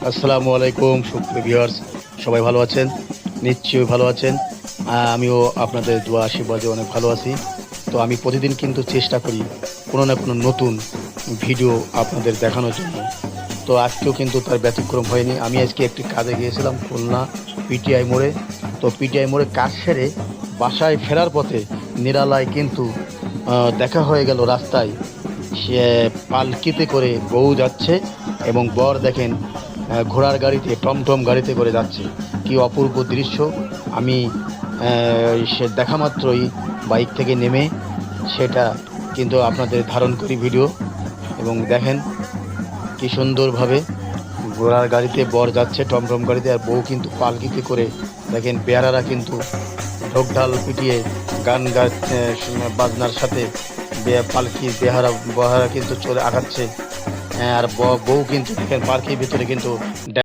আসসালামু আলাইকুম সুপ্রিয় ভিউয়ার্স, সবাই ভালো আছেন? নিশ্চয়ই ভালো আছেন। আমিও আপনাদের দোয়া আশীর্বাদে অনেক ভালো আছি। তো আমি প্রতিদিন কিন্তু চেষ্টা করি কোনো না কোনো নতুন ভিডিও আপনাদের দেখানোর জন্য। তো আজকেও কিন্তু তার ব্যতিক্রম হয়নি। আমি আজকে একটি কাজে গিয়েছিলাম খুলনা পিটিআই মোড়ে। তো পিটিআই মোড়ে কাজ সেরে বাসায় ফেরার পথে নিরালায় কিন্তু দেখা হয়ে গেল রাস্তায় সে পালকিতে করে বউ যাচ্ছে এবং বর দেখেন ঘোড়ার গাড়িতে টমটম গাড়িতে করে যাচ্ছে। কি অপূর্ব দৃশ্য! আমি সে দেখা মাত্রই বাইক থেকে নেমে সেটা কিন্তু আপনাদের ধারণ করি ভিডিও, এবং দেখেন কি সুন্দরভাবে ঘোড়ার গাড়িতে বর যাচ্ছে টমটম গাড়িতে, আর বউ কিন্তু পালকিতে করে। দেখেন বেয়ারারা কিন্তু ঢোক-ঢাল পিটিয়ে গান বাজনার সাথে পালকি বেহারা কিন্তু চলে আগাচ্ছে। আর বউ কিন্তু দেখেন পার্কের ভিতরে কিন্তু